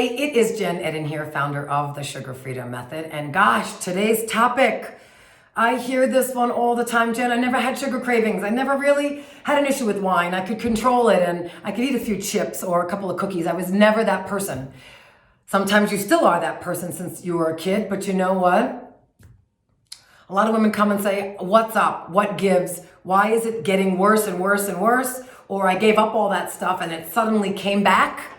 Hey, it is Jen Eden here, founder of the Sugar Freedom Method. And gosh, today's topic, I hear this one all the time, Jen. I never had sugar cravings. I never really had an issue with wine. I could control it and I could eat a few chips or a couple of cookies. I was never that person. Sometimes you still are that person since you were a kid, but you know what? A lot of women come and say, what's up? What gives? Why is it getting worse and worse and worse? Or I gave up all that stuff and it suddenly came back.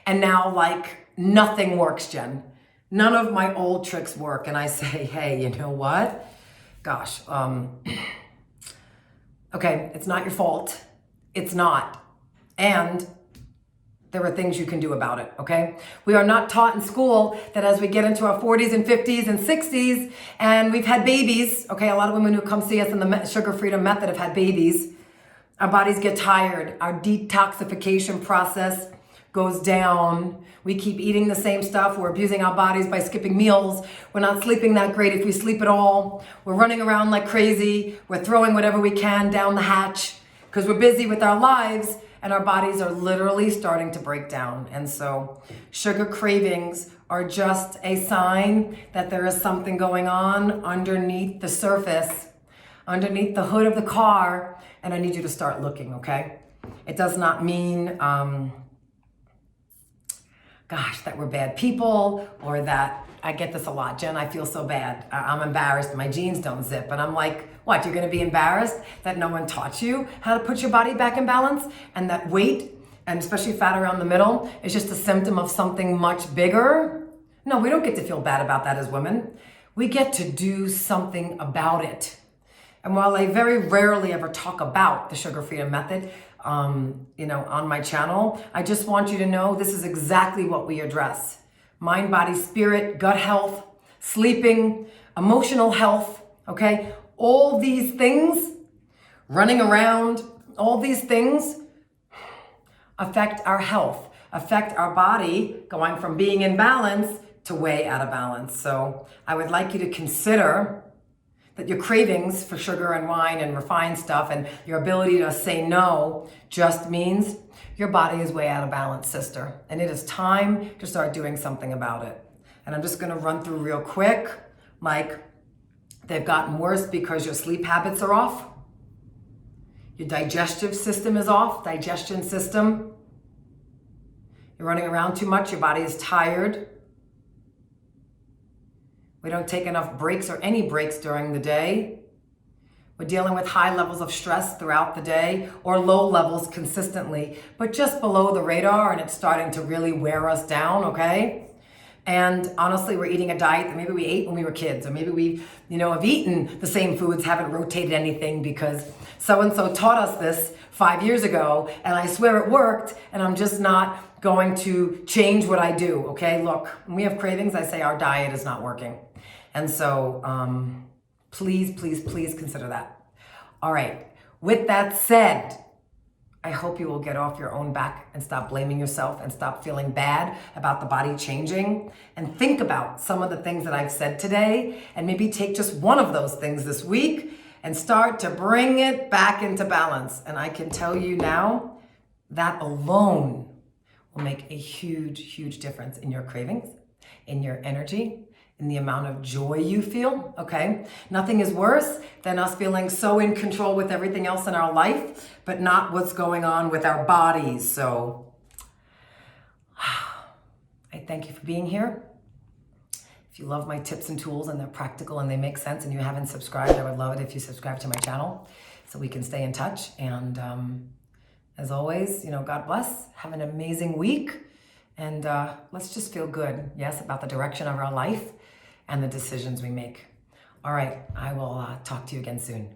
And now, like, nothing works, Jen. None of my old tricks work. And I say, hey, you know what? Gosh, okay, it's not your fault. It's not. And there are things you can do about it, okay? We are not taught in school that as we get into our 40s and 50s and 60s and we've had babies, okay, a lot of women who come see us in the Sugar Freedom Method have had babies. Our bodies get tired. Our detoxification process goes down. We keep eating the same stuff. We're abusing our bodies by skipping meals. We're not sleeping that great if we sleep at all. We're running around like crazy. We're throwing whatever we can down the hatch because we're busy with our lives and our bodies are literally starting to break down. And so sugar cravings are just a sign that there is something going on underneath the surface, underneath the hood of the car, and I need you to start looking, okay? It does not mean, gosh, that we're bad people or that, I get this a lot, Jen, I feel so bad. I'm embarrassed, my jeans don't zip. And I'm like, what, you're gonna be embarrassed that no one taught you how to put your body back in balance? And that weight, and especially fat around the middle, is just a symptom of something much bigger? No, we don't get to feel bad about that as women. We get to do something about it. And while I very rarely ever talk about the Sugar Freedom Method, on my channel, I just want you to know this is exactly what we address. Mind, body, spirit, gut health, sleeping, emotional health, okay? All these things, running around, all these things affect our health, affect our body going from being in balance to way out of balance. So I would like you to consider that your cravings for sugar and wine and refined stuff and your ability to say no just means your body is way out of balance, sister. And it is time to start doing something about it. And I'm just gonna run through real quick, like they've gotten worse because your sleep habits are off, your digestive system is off, digestion system. You're running around too much, your body is tired. We don't take enough breaks or any breaks during the day. We're dealing with high levels of stress throughout the day or low levels consistently, but just below the radar, and it's starting to really wear us down, okay? And honestly, we're eating a diet that maybe we ate when we were kids, or maybe we, have eaten the same foods, haven't rotated anything because so-and-so taught us this 5 years ago, and I swear it worked, and I'm just not going to change what I do, okay? Look, when we have cravings, I say our diet is not working. And so please, please, please consider that. All right, with that said, I hope you will get off your own back and stop blaming yourself and stop feeling bad about the body changing and think about some of the things that I've said today and maybe take just one of those things this week and start to bring it back into balance. And I can tell you now, that alone will make a huge, huge difference in your cravings, in your energy, in the amount of joy you feel, okay? Nothing is worse than us feeling so in control with everything else in our life, but not what's going on with our bodies. So I thank you for being here. If you love my tips and tools and they're practical and they make sense and you haven't subscribed, I would love it if you subscribe to my channel so we can stay in touch. And as always, God bless. Have an amazing week. And let's just feel good, yes, about the direction of our life and the decisions we make. All right, I will talk to you again soon.